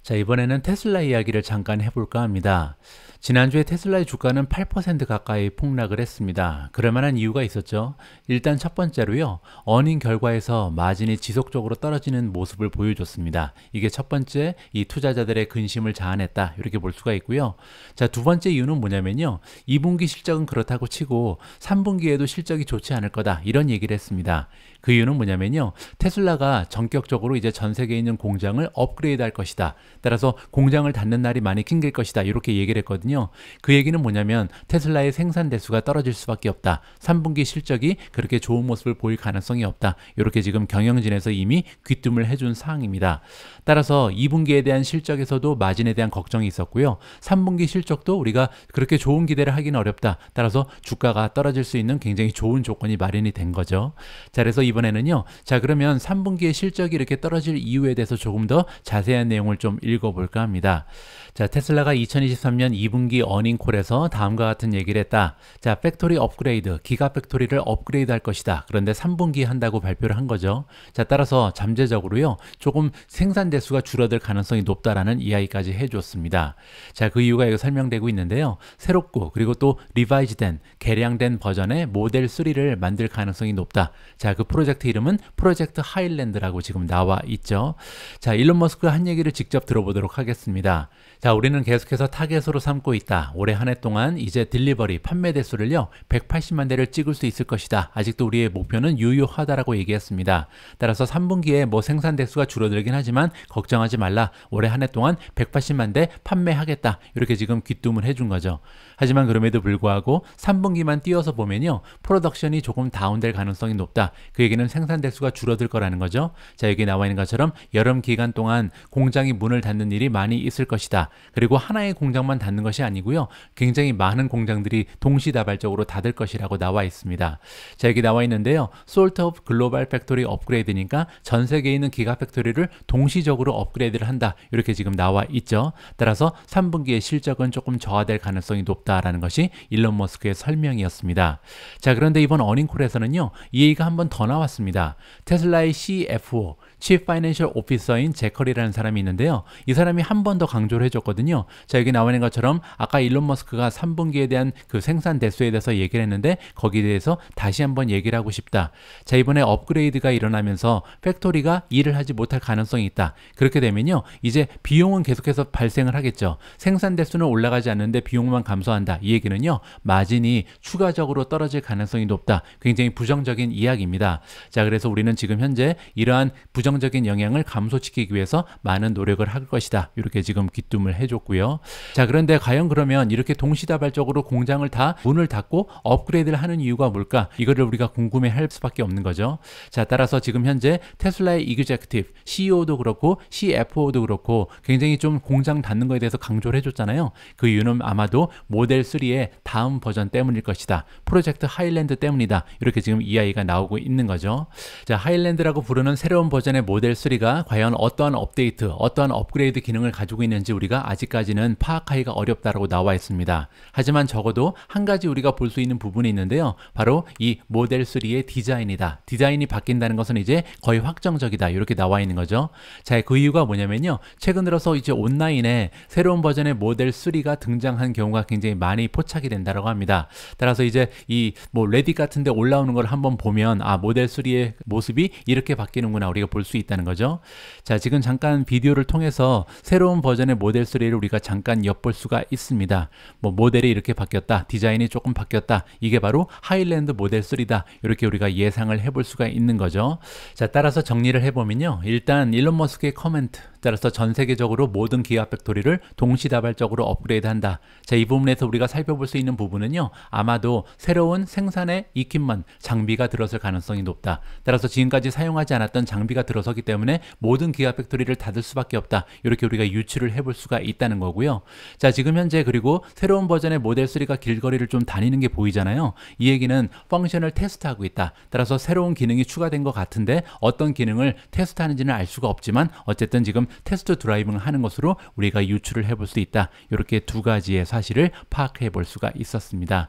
[SPEAKER 1] 자, 이번에는 테슬라 이야기를 잠깐 해볼까 합니다. 지난주에 테슬라의 주가는 8% 가까이 폭락을 했습니다. 그럴 만한 이유가 있었죠. 일단 첫 번째로요, 어닝 결과에서 마진이 지속적으로 떨어지는 모습을 보여줬습니다. 이게 첫 번째, 이 투자자들의 근심을 자아냈다, 이렇게 볼 수가 있고요. 자, 두 번째 이유는 뭐냐면요, 2분기 실적은 그렇다고 치고 3분기에도 실적이 좋지 않을 거다, 이런 얘기를 했습니다. 그 이유는 뭐냐면요, 테슬라가 전격적으로 이제 전 세계에 있는 공장을 업그레이드 할 것이다. 따라서 공장을 닫는 날이 많이 낑길 것이다, 이렇게 얘기를 했거든요. 그 얘기는 뭐냐면 테슬라의 생산 대수가 떨어질 수밖에 없다. 3분기 실적이 그렇게 좋은 모습을 보일 가능성이 없다. 이렇게 지금 경영진에서 이미 귀뜸을 해준 사항입니다. 따라서 2분기에 대한 실적에서도 마진에 대한 걱정이 있었고요. 3분기 실적도 우리가 그렇게 좋은 기대를 하기는 어렵다. 따라서 주가가 떨어질 수 있는 굉장히 좋은 조건이 마련이 된 거죠. 자, 그래서 이번에는요, 자, 그러면 3분기의 실적이 이렇게 떨어질 이유에 대해서 조금 더 자세한 내용을 좀 읽어볼까 합니다. 자, 테슬라가 2023년 2분기 어닝콜에서 다음과 같은 얘기를 했다. 자, 팩토리 업그레이드, 기가 팩토리를 업그레이드 할 것이다. 그런데 3분기 한다고 발표를 한 거죠. 자, 따라서 잠재적으로요, 조금 생산 대수가 줄어들 가능성이 높다라는 이야기까지 해줬습니다. 자, 그 이유가 여기 설명되고 있는데요, 새롭고 그리고 또 리바이즈된, 개량된 버전의 모델 3를 만들 가능성이 높다. 자, 그 프로젝트 이름은 프로젝트 하일랜드라고 지금 나와 있죠. 자, 일론 머스크가 한 얘기를 직접 들어보도록 하겠습니다. 자, 우리는 계속해서 타겟으로 삼고 있다. 올해 한 해 동안 이제 딜리버리, 판매 대수를요, 180만 대를 찍을 수 있을 것이다. 아직도 우리의 목표는 유효하다라고 얘기했습니다. 따라서 3분기에 뭐 생산 대수가 줄어들긴 하지만 걱정하지 말라. 올해 한 해 동안 180만 대 판매하겠다. 이렇게 지금 귀뜸을 해준 거죠. 하지만 그럼에도 불구하고 3분기만 띄워서 보면요, 프로덕션이 조금 다운될 가능성이 높다. 그 얘기는 생산 대수가 줄어들 거라는 거죠. 자, 여기 나와 있는 것처럼 여름 기간 동안 공장이 문을 닫는 일이 많이 있을 것이다. 그리고 하나의 공장만 닫는 것이 아니고요, 굉장히 많은 공장들이 동시다발적으로 닫을 것이라고 나와 있습니다. 자, 여기 나와 있는데요, Sort of Global Factory Upgrade니까 전 세계에 있는 기가 팩토리를 동시적으로 업그레이드를 한다. 이렇게 지금 나와 있죠. 따라서 3분기의 실적은 조금 저하될 가능성이 높다라는 것이 일론 머스크의 설명이었습니다. 자, 그런데 이번 어닝콜에서는요, 이 얘기가 한 번 더 나왔습니다. 테슬라의 CFO, Chief Financial Officer인 제커리라는 사람이 있는데요, 이 사람이 한 번 더 강조를 해줬거든요. 자, 여기 나와 있는 것처럼 아까 일론 머스크가 3분기에 대한 그 생산 대수에 대해서 얘기를 했는데 거기에 대해서 다시 한번 얘기를 하고 싶다. 자, 이번에 업그레이드가 일어나면서 팩토리가 일을 하지 못할 가능성이 있다. 그렇게 되면요, 이제 비용은 계속해서 발생을 하겠죠. 생산 대수는 올라가지 않는데 비용만 감소한다. 이 얘기는요, 마진이 추가적으로 떨어질 가능성이 높다. 굉장히 부정적인 이야기입니다. 자, 그래서 우리는 지금 현재 이러한 부정적인 긍정적인 영향을 감소시키기 위해서 많은 노력을 할 것이다. 이렇게 지금 귀뜸을 해줬고요. 자, 그런데 과연 그러면 이렇게 동시다발적으로 공장을 다 문을 닫고 업그레이드를 하는 이유가 뭘까? 이거를 우리가 궁금해할 수밖에 없는 거죠. 자, 따라서 지금 현재 테슬라의 이그제큐티브 CEO도 그렇고 CFO도 그렇고 굉장히 좀 공장 닫는 거에 대해서 강조를 해줬잖아요. 그 이유는 아마도 모델 3의 다음 버전 때문일 것이다. 프로젝트 하일랜드 때문이다. 이렇게 지금 이야기가 나오고 있는 거죠. 자, 하일랜드라고 부르는 새로운 버전의 모델 3가 과연 어떠한 업데이트, 어떠한 업그레이드 기능을 가지고 있는지 우리가 아직까지는 파악하기가 어렵다라고 나와 있습니다. 하지만 적어도 한 가지 우리가 볼 수 있는 부분이 있는데요. 바로 이 모델 3의 디자인이다. 디자인이 바뀐다는 것은 이제 거의 확정적이다. 이렇게 나와 있는 거죠. 자, 그 이유가 뭐냐면요. 최근 들어서 이제 온라인에 새로운 버전의 모델 3가 등장한 경우가 굉장히 많이 포착이 된다고 합니다. 따라서 이제 이 뭐 레딧 같은 데 올라오는 걸 한번 보면 아, 모델 3의 모습이 이렇게 바뀌는구나 우리가 볼 수 있다는 거죠. 자, 지금 잠깐 비디오를 통해서 새로운 버전의 모델 3를 우리가 잠깐 엿볼 수가 있습니다. 뭐 모델이 이렇게 바뀌었다. 디자인이 조금 바뀌었다. 이게 바로 하일랜드 모델 3다. 이렇게 우리가 예상을 해볼 수가 있는 거죠. 자, 따라서 정리를 해보면요. 일단 일론 머스크의 커멘트, 따라서 전 세계적으로 모든 기아 팩토리를 동시다발적으로 업그레이드한다. 자, 이 부분에서 우리가 살펴볼 수 있는 부분은요. 아마도 새로운 생산의 이퀴먼트, 장비가 들어설 가능성이 높다. 따라서 지금까지 사용하지 않았던 장비가 들어서기 때문에 모든 기아 팩토리를 닫을 수밖에 없다. 이렇게 우리가 유추를 해볼 수가 있다는 거고요. 자, 지금 현재 그리고 새로운 버전의 모델 3가 길거리를 좀 다니는 게 보이잖아요. 이 얘기는 펑셔널 테스트하고 있다. 따라서 새로운 기능이 추가된 것 같은데 어떤 기능을 테스트하는지는 알 수가 없지만 어쨌든 지금 테스트 드라이빙을 하는 것으로 우리가 유추를 해볼 수 있다. 이렇게 두 가지의 사실을 파악해 볼 수가 있었습니다.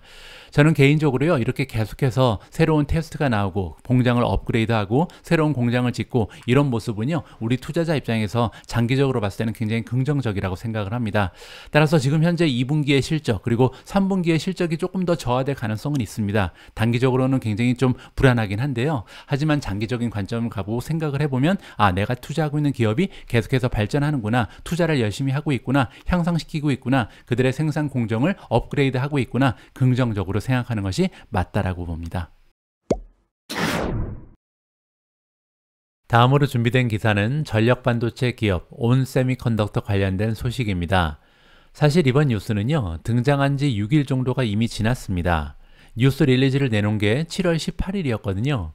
[SPEAKER 1] 저는 개인적으로요, 이렇게 계속해서 새로운 테스트가 나오고 공장을 업그레이드하고 새로운 공장을 짓고 이런 모습은요, 우리 투자자 입장에서 장기적으로 봤을 때는 굉장히 긍정적이라고 생각을 합니다. 따라서 지금 현재 2분기의 실적 그리고 3분기의 실적이 조금 더 저하될 가능성은 있습니다. 단기적으로는 굉장히 좀 불안하긴 한데요. 하지만 장기적인 관점을 가보고 생각을 해보면 아, 내가 투자하고 있는 기업이 계속해서 발전하는구나, 투자를 열심히 하고 있구나, 향상시키고 있구나, 그들의 생산 공정을 업그레이드하고 있구나, 긍정적으로 생각하는 것이 맞다라고 봅니다. 다음으로 준비된 기사는 전력반도체 기업 온세미컨덕터 관련된 소식입니다. 사실 이번 뉴스는요, 등장한 지 6일 정도가 이미 지났습니다. 뉴스 릴리즈를 내놓은 게 7월 18일이었거든요.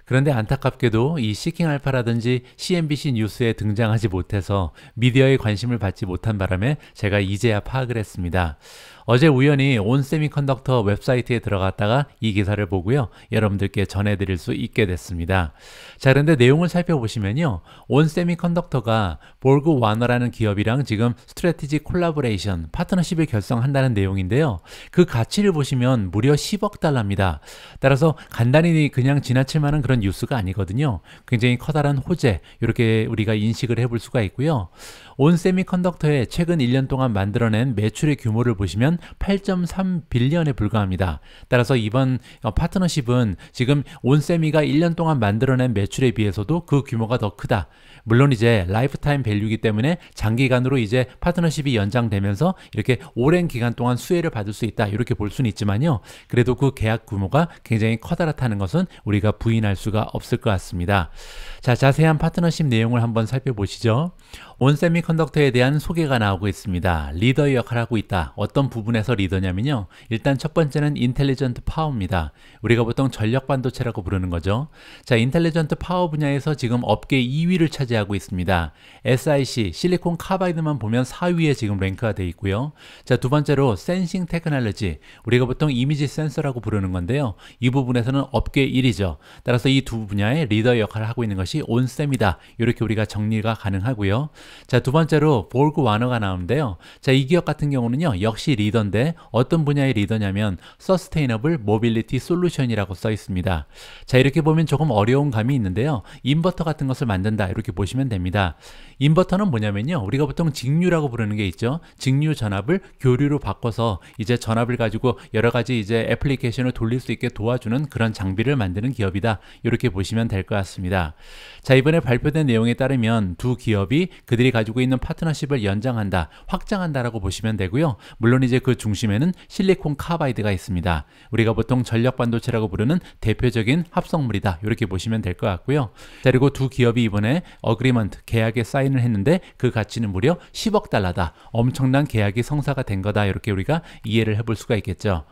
[SPEAKER 1] 그런데 안타깝게도 이 시킹알파라든지 CNBC 뉴스에 등장하지 못해서 미디어의 관심을 받지 못한 바람에 제가 이제야 파악을 했습니다. 어제 우연히 온세미컨덕터 웹사이트에 들어갔다가 이 기사를 보고요, 여러분들께 전해드릴 수 있게 됐습니다. 자, 그런데 내용을 살펴보시면요, 온세미컨덕터가 볼그와너라는 기업이랑 지금 스트래티지 콜라보레이션, 파트너십을 결성한다는 내용인데요. 그 가치를 보시면 무려 10억 달러입니다. 따라서 간단히 그냥 지나칠 만한 그런 뉴스가 아니거든요. 굉장히 커다란 호재, 이렇게 우리가 인식을 해볼 수가 있고요. 온세미컨덕터의 최근 1년 동안 만들어낸 매출의 규모를 보시면 8.3빌리언에 불과합니다. 따라서 이번 파트너십은 지금 온세미가 1년 동안 만들어낸 매출에 비해서도 그 규모가 더 크다. 물론 이제 라이프타임 밸류이기 때문에 장기간으로 이제 파트너십이 연장되면서 이렇게 오랜 기간 동안 수혜를 받을 수 있다. 이렇게 볼 수는 있지만요. 그래도 그 계약 규모가 굉장히 커다랗다는 것은 우리가 부인할 수가 없을 것 같습니다. 자, 자세한 파트너십 내용을 한번 살펴보시죠. 온세미컨덕터에 대한 소개가 나오고 있습니다. 리더의 역할을 하고 있다. 어떤 부분에서 리더냐면요, 일단 첫 번째는 인텔리전트 파워입니다. 우리가 보통 전력 반도체라고 부르는 거죠. 자, 인텔리전트 파워 분야에서 지금 업계 2위를 차지하고 있습니다. SiC, 실리콘 카바이드만 보면 4위에 지금 랭크가 되어 있고요. 자, 두 번째로 센싱 테크놀로지, 우리가 보통 이미지 센서라고 부르는 건데요. 이 부분에서는 업계 1위죠. 따라서 이 두 분야의 리더 역할을 하고 있는 것이 온셈이다. 이렇게 우리가 정리가 가능하고요. 자, 두 번째로 볼그와너가 나오는데요. 자, 이 기업 같은 경우는요, 역시 리더인데 어떤 분야의 리더냐면 서스테이너블 모빌리티 솔루션이라고 써 있습니다. 자, 이렇게 보면 조금 어려운 감이 있는데요. 인버터 같은 것을 만든다, 이렇게 보시면 됩니다. 인버터는 뭐냐면요, 우리가 보통 직류라고 부르는 게 있죠. 직류 전압을 교류로 바꿔서 이제 전압을 가지고 여러 가지 이제 애플리케이션을 돌릴 수 있게 도와주는 그런 장비를 만드는 기업이다. 이렇게 보시면 될 것 같습니다. 자, 이번에 발표된 내용에 따르면 두 기업이 그들이 가지고 있는 파트너십을 연장한다, 확장한다라고 보시면 되고요. 물론 이제 그 중심에는 실리콘 카바이드가 있습니다. 우리가 보통 전력 반도체라고 부르는 대표적인 합성물이다, 이렇게 보시면 될 것 같고요. 자, 그리고 두 기업이 이번에 어그리먼트, 계약에 사인을 했는데 그 가치는 무려 10억 달러다. 엄청난 계약이 성사가 된 거다. 이렇게 우리가 이해를 해볼 수가 있겠죠.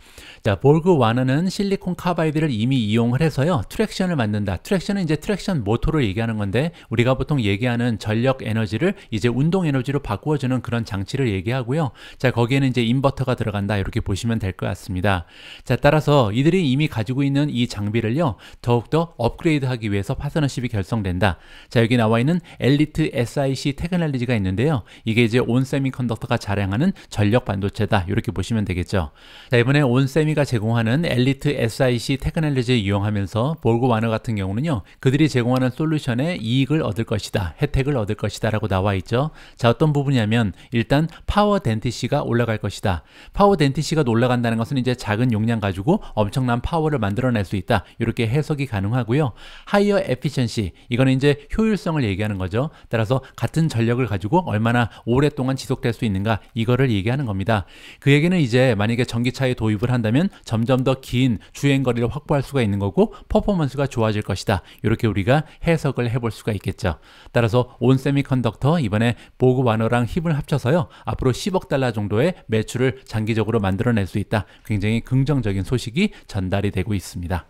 [SPEAKER 1] 자, 볼그와너는 실리콘 카바이드를 이미 이용을 해서요, 트랙션을 만든다. 트랙션은 이제 트랙션 모터를 얘기하는 건데, 우리가 보통 얘기하는 전력 에너지를 이제 운동 에너지로 바꾸어주는 그런 장치를 얘기하고요. 자, 거기에는 이제 인버터가 들어간다, 이렇게 보시면 될 것 같습니다. 자, 따라서 이들이 이미 가지고 있는 이 장비를요, 더욱더 업그레이드하기 위해서 파트너십이 결성된다. 자, 여기 나와 있는 엘리트 SiC 테크놀로지가 있는데요, 이게 이제 온세미컨덕터가 자랑하는 전력 반도체다, 이렇게 보시면 되겠죠. 자, 이번에 온세미가 제공하는 엘리트 SiC 테크놀로지를 이용하면서 볼그와너 같은 경우는요, 그들이 제공하는 솔루션에 이익을 얻을 것이다, 혜택을 얻을 것이다 라고 나와 있죠. 자, 어떤 부분이냐면 일단 파워 덴시티가 올라갈 것이다. 파워 덴시티가 올라간다는 것은 이제 작은 용량 가지고 엄청난 파워를 만들어낼 수 있다, 이렇게 해석이 가능하고요. 하이어 에피션시, 이거는 이제 효율성을 얘기하는 거죠. 따라서 같은 전력을 가지고 얼마나 오랫동안 지속될 수 있는가, 이거를 얘기하는 겁니다. 그 얘기는 이제 만약에 전기차에 도입을 한다면 점점 더 긴 주행거리를 확보할 수가 있는 거고 퍼포먼스가 좋아질 것이다, 이렇게 우리가 해석을 해볼 수가 있겠죠. 따라서 온세미컨덕터 이번에 볼그와너랑 힘을 합쳐서요, 앞으로 10억 달러 정도의 매출을 장기적으로 만들어낼 수 있다. 굉장히 긍정적인 소식이 전달이 되고 있습니다.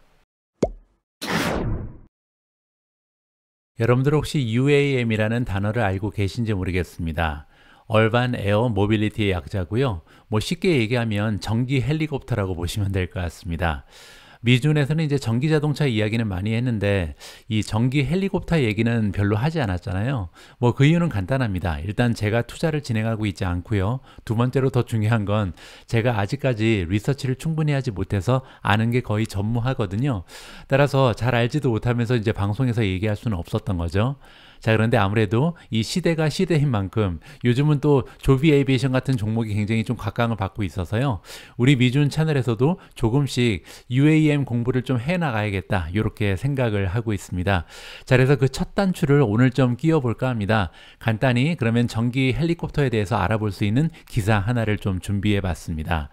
[SPEAKER 1] 여러분들 혹시 UAM이라는 단어를 알고 계신지 모르겠습니다. 얼반 에어 모빌리티의 약자고요. 뭐 쉽게 얘기하면 전기 헬리콥터라고 보시면 될 것 같습니다. 미준에서는 이제 전기 자동차 이야기는 많이 했는데 이 전기 헬리콥터 얘기는 별로 하지 않았잖아요. 뭐 그 이유는 간단합니다. 일단 제가 투자를 진행하고 있지 않고요. 두 번째로 더 중요한 건 제가 아직까지 리서치를 충분히 하지 못해서 아는 게 거의 전무하거든요. 따라서 잘 알지도 못하면서 이제 방송에서 얘기할 수는 없었던 거죠. 자, 그런데 아무래도 이 시대가 시대인 만큼 요즘은 또 조비 에이비에이션 같은 종목이 굉장히 좀 각광을 받고 있어서요, 우리 미준 채널에서도 조금씩 UAM 공부를 좀 해나가야겠다, 이렇게 생각을 하고 있습니다. 자, 그래서 그 첫 단추를 오늘 좀 끼워볼까 합니다. 간단히 그러면 전기 헬리콥터에 대해서 알아볼 수 있는 기사 하나를 좀 준비해 봤습니다.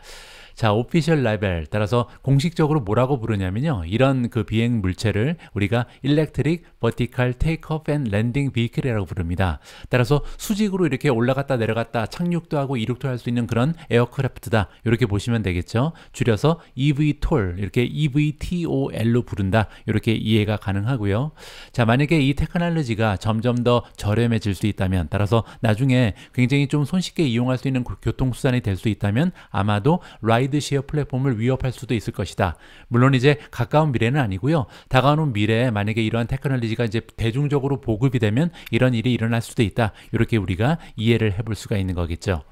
[SPEAKER 1] 자, 오피셜 레벨, 따라서 공식적으로 뭐라고 부르냐면요, 이런 그 비행 물체를 우리가 일렉트릭 버티컬 테이크오프 앤 랜딩 비클이라고 부릅니다. 따라서 수직으로 이렇게 올라갔다 내려갔다 착륙도 하고 이륙도 할 수 있는 그런 에어크래프트다, 이렇게 보시면 되겠죠. 줄여서 eVTOL, 이렇게 eVTOL로 부른다, 이렇게 이해가 가능하고요. 자, 만약에 이 테크놀로지가 점점 더 저렴해질 수 있다면, 따라서 나중에 굉장히 좀 손쉽게 이용할 수 있는 교통수단이 될 수 있다면 아마도 라이드시어 플랫폼을 위협할 수도 있을 것이다. 물론 이제 가까운 미래는 아니고요. 다가오는 미래에 만약에 이러한 테크놀로지가 이제 대중적으로 보급이 되면 이런 일이 일어날 수도 있다, 이렇게 우리가 이해를 해볼 수가 있는 거겠죠.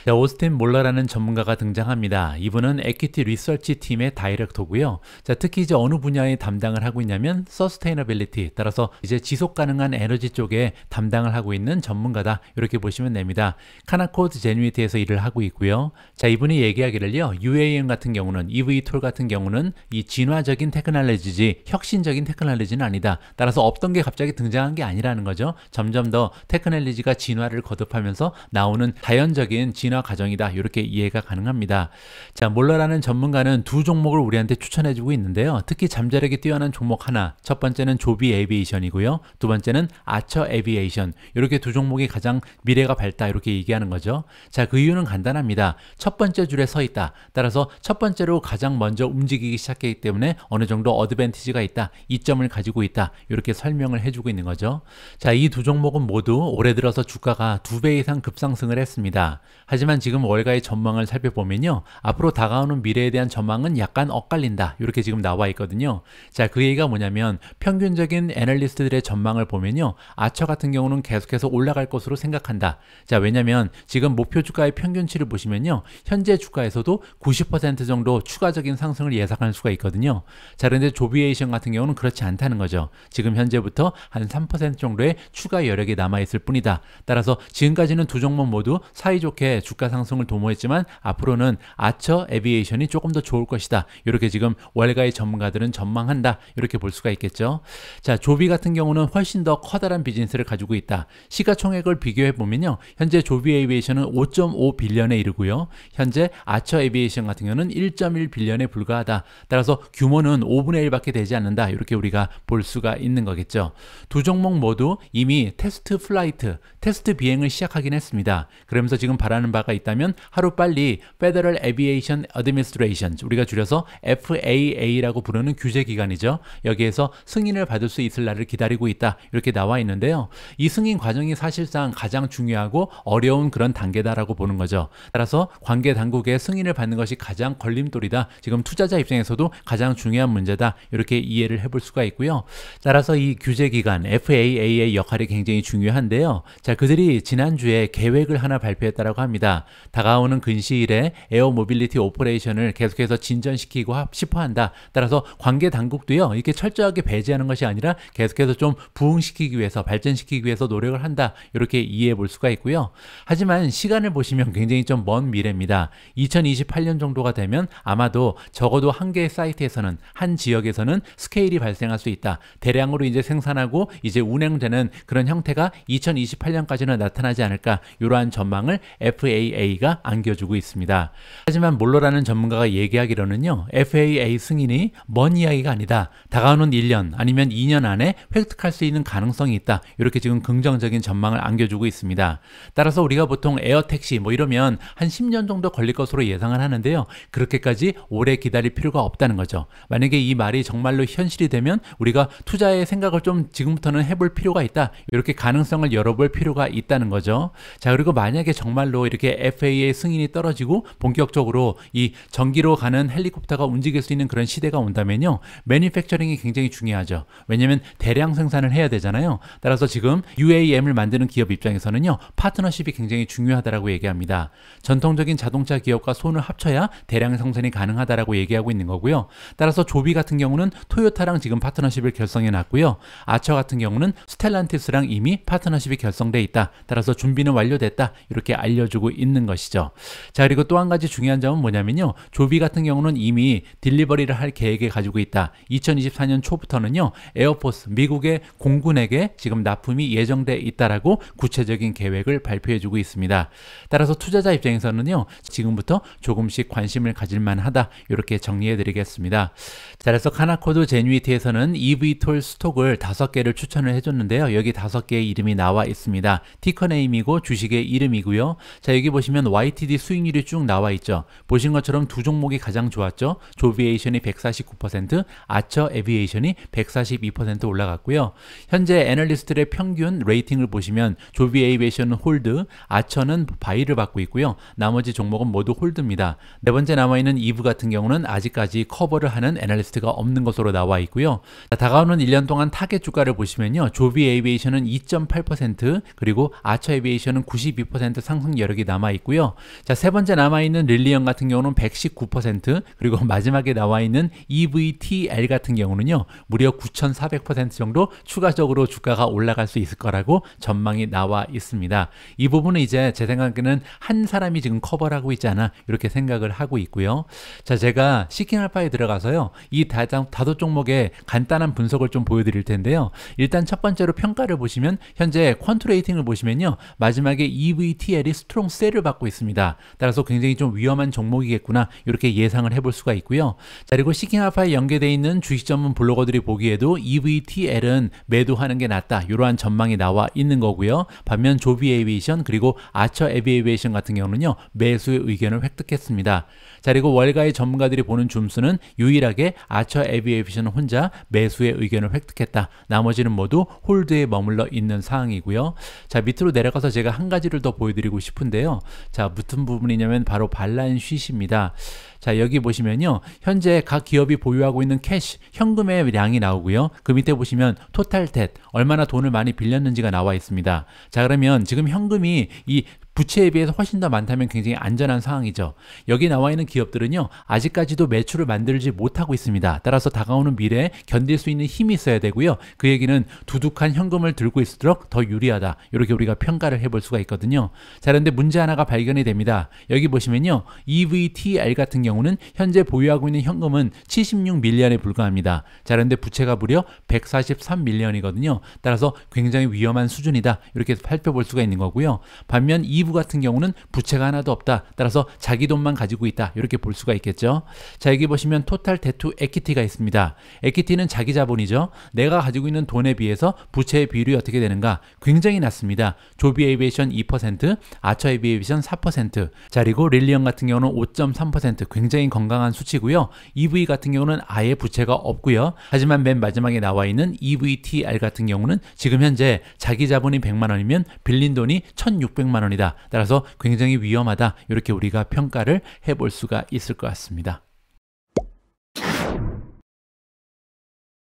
[SPEAKER 1] 자, 오스틴 몰러라는 전문가가 등장합니다. 이분은 에퀴티 리서치 팀의 다이렉터고요. 자, 특히 이제 어느 분야에 담당을 하고 있냐면 서스테이너빌리티, 따라서 이제 지속 가능한 에너지 쪽에 담당을 하고 있는 전문가다, 이렇게 보시면 됩니다. 카나코드 제뉴이티에서 일을 하고 있고요. 자, 이분이 얘기하기를요, UAM 같은 경우는, eVTOL 같은 경우는 이 진화적인 테크놀로지지 혁신적인 테크놀로지는 아니다. 따라서 없던 게 갑자기 등장한 게 아니라는 거죠. 점점 더 테크놀로지가 진화를 거듭하면서 나오는 자연적인 진화 과정이다, 이렇게 이해가 가능합니다. 자, 몰러라는 전문가는 두 종목을 우리한테 추천해주고 있는데요. 특히 잠재력이 뛰어난 종목 하나, 첫 번째는 조비 에이비에이션이고요. 두 번째는 아처 에비에이션, 이렇게 두 종목이 가장 미래가 밝다, 이렇게 얘기하는 거죠. 자, 그 이유는 간단합니다. 첫 번째 줄에 서 있다. 따라서 첫 번째로 가장 먼저 움직이기 시작했기 때문에 어느 정도 어드밴티지가 있다, 이점을 가지고 있다, 이렇게 설명을 해주고 있는 거죠. 자, 이 두 종목은 모두 올해 들어서 주가가 2배 이상 급상승을 했습니다. 하지만 지금 월가의 전망을 살펴보면요, 앞으로 다가오는 미래에 대한 전망은 약간 엇갈린다, 이렇게 지금 나와 있거든요. 자, 그 얘기가 뭐냐면 평균적인 애널리스트들의 전망을 보면요, 아처 같은 경우는 계속해서 올라갈 것으로 생각한다. 자, 왜냐면 지금 목표 주가의 평균치를 보시면요, 현재 주가에서도 90% 정도 추가적인 상승을 예상할 수가 있거든요. 자, 그런데 조비에이션 같은 경우는 그렇지 않다는 거죠. 지금 현재부터 한 3% 정도의 추가 여력이 남아있을 뿐이다. 따라서 지금까지는 두 종목 모두 사이좋게 주가 상승을 도모했지만 앞으로는 아처 에비에이션이 조금 더 좋을 것이다. 이렇게 지금 월가의 전문가들은 전망한다. 이렇게 볼 수가 있겠죠. 자, 조비 같은 경우는 훨씬 더 커다란 비즈니스를 가지고 있다. 시가총액을 비교해 보면요, 현재 조비 에비에이션은 5.5 빌리언에 이르고요, 현재 아처 에비에이션 같은 경우는 1.1 빌리언에 불과하다. 따라서 규모는 5분의 1밖에 되지 않는다. 이렇게 우리가 볼 수가 있는 거겠죠. 두 종목 모두 이미 테스트 플라이트, 테스트 비행을 시작하긴 했습니다. 그러면서 지금 바라는 바가 있다면 하루빨리 Federal Aviation Administration, 우리가 줄여서 FAA라고 부르는 규제기관이죠. 여기에서 승인을 받을 수 있을 날을 기다리고 있다. 이렇게 나와 있는데요. 이 승인 과정이 사실상 가장 중요하고 어려운 그런 단계다라고 보는 거죠. 따라서 관계 당국의 승인을 받는 것이 가장 걸림돌이다. 지금 투자자 입장에서도 가장 중요한 문제다. 이렇게 이해를 해볼 수가 있고요. 따라서 이 규제기관 FAA의 역할이 굉장히 중요한데요. 자, 그들이 지난주에 계획을 하나 발표했다고 합니다. 다가오는 근시일에 에어 모빌리티 오퍼레이션을 계속해서 진전시키고 싶어 한다. 따라서 관계 당국도요, 이렇게 철저하게 배제하는 것이 아니라 계속해서 좀 부흥시키기 위해서, 발전시키기 위해서 노력을 한다. 이렇게 이해해 볼 수가 있고요. 하지만 시간을 보시면 굉장히 좀 먼 미래입니다. 2028년 정도가 되면 아마도 적어도 한 개의 사이트에서는, 한 지역에서는 스케일이 발생할 수 있다. 대량으로 이제 생산하고 이제 운행되는 그런 형태가 2028년까지는 나타나지 않을까, 이러한 전망을 FAA가 안겨주고 있습니다. 하지만 몰로라는 전문가가 얘기하기로는요, FAA 승인이 먼 이야기가 아니다. 다가오는 1년 아니면 2년 안에 획득할 수 있는 가능성이 있다. 이렇게 지금 긍정적인 전망을 안겨주고 있습니다. 따라서 우리가 보통 에어택시 뭐 이러면 한 10년 정도 걸릴 것으로 예상을 하는데요. 그렇게까지 오래 기다릴 필요가 없다는 거죠. 만약에 이 말이 정말로 현실이 되면 우리가 투자의 생각을 좀 지금부터는 해볼 필요가 있다. 이렇게 가능성을 열어볼 필요가 있다는 거죠. 자, 그리고 만약에 정말로 이렇게 FAA 승인이 떨어지고 본격적으로 이 전기로 가는 헬리콥터가 움직일 수 있는 그런 시대가 온다면요, 매니팩처링이 굉장히 중요하죠. 왜냐하면 대량 생산을 해야 되잖아요. 따라서 지금 UAM을 만드는 기업 입장에서는요, 파트너십이 굉장히 중요하다라고 얘기합니다. 전통적인 자동차 기업과 손을 합쳐야 대량 생산이 가능하다라고 얘기하고 있는 거고요. 따라서 조비 같은 경우는 토요타랑 지금 파트너십을 결성해 놨고요. 아처 같은 경우는 스텔란티스랑 이미 파트너십이 결성돼 있다. 따라서 준비는 완료됐다. 이렇게 알려주고 있는 것이죠. 자, 그리고 또 한 가지 중요한 점은 뭐냐면요, 조비 같은 경우는 이미 딜리버리를 할 계획을 가지고 있다. 2024년 초부터는요, 에어포스, 미국의 공군에게 지금 납품이 예정돼 있다라고 구체적인 계획을 발표해주고 있습니다. 따라서 투자자 입장에서는요, 지금부터 조금씩 관심을 가질 만하다. 이렇게 정리해드리겠습니다. 자, 그래서 카나코드 제뉴이티에서는 eVTOL 스톡을 5개를 추천을 해줬는데요. 여기 5개의 이름이 나와 있습니다. 티커네임이고 주식의 이름이고요. 자, 여기 보시면 YTD 수익률이 쭉 나와 있죠. 보신 것처럼 두 종목이 가장 좋았죠. 조비에이션이 149%, 아처 에비에이션이 142% 올라갔고요. 현재 애널리스트들의 평균 레이팅을 보시면 조비에이비에이션은 홀드, 아처는 바이를 받고 있고요. 나머지 종목은 모두 홀드입니다. 네 번째 남아있는 이브 같은 경우는 아직까지 커버를 하는 애널리스트가 없는 것으로 나와 있고요. 자, 다가오는 1년 동안 타겟 주가를 보시면요, 조비에이비에이션은 2.8%, 그리고 아처 에비에이션은 92% 상승 여력이 남아 있고요. 자, 세 번째 남아있는 릴리언 같은 경우는 119%, 그리고 마지막에 나와 있는 EVTL 같은 경우는요, 무려 9,400% 정도 추가적으로 주가가 올라갈 수 있을 거라고 전망이 나와 있습니다. 이 부분은 이제 제 생각에는 한 사람이 지금 커버를 하고 있지 않아, 이렇게 생각을 하고 있고요. 자, 제가 시킹알파에 들어가서요, 이 다섯 종목의 간단한 분석을 좀 보여드릴 텐데요. 일단 첫 번째로 평가를 보시면 현재 퀀트 레이팅을 보시면요, 마지막에 EVTL이 스트롱 셀을 받고 있습니다. 따라서 굉장히 좀 위험한 종목이겠구나, 이렇게 예상을 해볼 수가 있고요. 자, 그리고 시킹알파에 연계되어 있는 주식 전문 블로거들이 보기에도 EVTL은 매도하는 게 낫다, 이러한 전망이 나와 있는 거고요. 반면 조비 에비에이션 그리고 아처 에비에이션 같은 경우는요, 매수의 의견을 획득했습니다. 자, 그리고 월가의 전문가들이 보는 줌수는 유일하게 아처 에비에이션 혼자 매수의 의견을 획득했다. 나머지는 모두 홀드에 머물러 있는 상황이고요. 자, 밑으로 내려가서 제가 한 가지를 더 보여드리고 싶은데요. 자, 무슨 부분이냐면 바로 발란시트입니다. 자, 여기 보시면요, 현재 각 기업이 보유하고 있는 캐시, 현금의 량이 나오고요. 그 밑에 보시면 토탈 뎃, 얼마나 돈을 많이 빌렸는지가 나와 있습니다. 자, 그러면 지금 현금이 이 부채에 비해서 훨씬 더 많다면 굉장히 안전한 상황이죠. 여기 나와 있는 기업들은요, 아직까지도 매출을 만들지 못하고 있습니다. 따라서 다가오는 미래에 견딜 수 있는 힘이 있어야 되고요. 그 얘기는 두둑한 현금을 들고 있을수록 더 유리하다. 이렇게 우리가 평가를 해볼 수가 있거든요. 자, 그런데 문제 하나가 발견이 됩니다. 여기 보시면요, EVTR 같은 경우는 현재 보유하고 있는 현금은 76밀리언에 불과합니다. 자, 그런데 부채가 무려 143밀리언이거든요. 따라서 굉장히 위험한 수준이다. 이렇게 살펴볼 수가 있는 거고요. 반면 이브 같은 경우는 부채가 하나도 없다. 따라서 자기 돈만 가지고 있다. 이렇게 볼 수가 있겠죠. 자, 여기 보시면 토탈 데투 에퀴티가 있습니다. 에퀴티는 자기 자본이죠. 내가 가지고 있는 돈에 비해서 부채의 비율이 어떻게 되는가? 굉장히 낮습니다. 조비 에이비에이션 2%, 아처 에이비에이션 4%. 자, 그리고 릴리언 같은 경우는 5.3%, 굉장히 건강한 수치고요. EV 같은 경우는 아예 부채가 없고요. 하지만 맨 마지막에 나와 있는 EVTR 같은 경우는 지금 현재 자기 자본이 100만 원이면 빌린 돈이 1,600만 원이다. 따라서 굉장히 위험하다. 이렇게 우리가 평가를 해볼 수가 있을 것 같습니다.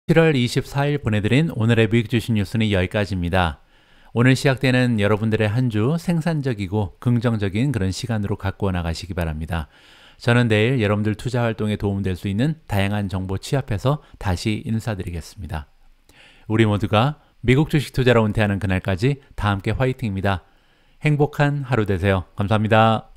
[SPEAKER 1] 7월 24일 보내드린 오늘의 미국 주식 뉴스는 여기까지입니다. 오늘 시작되는 여러분들의 한 주 생산적이고 긍정적인 그런 시간으로 갖고 나가시기 바랍니다. 저는 내일 여러분들 투자 활동에 도움될 수 있는 다양한 정보 취합해서 다시 인사드리겠습니다. 우리 모두가 미국 주식 투자로 은퇴하는 그날까지 다 함께 화이팅입니다. 행복한 하루 되세요. 감사합니다.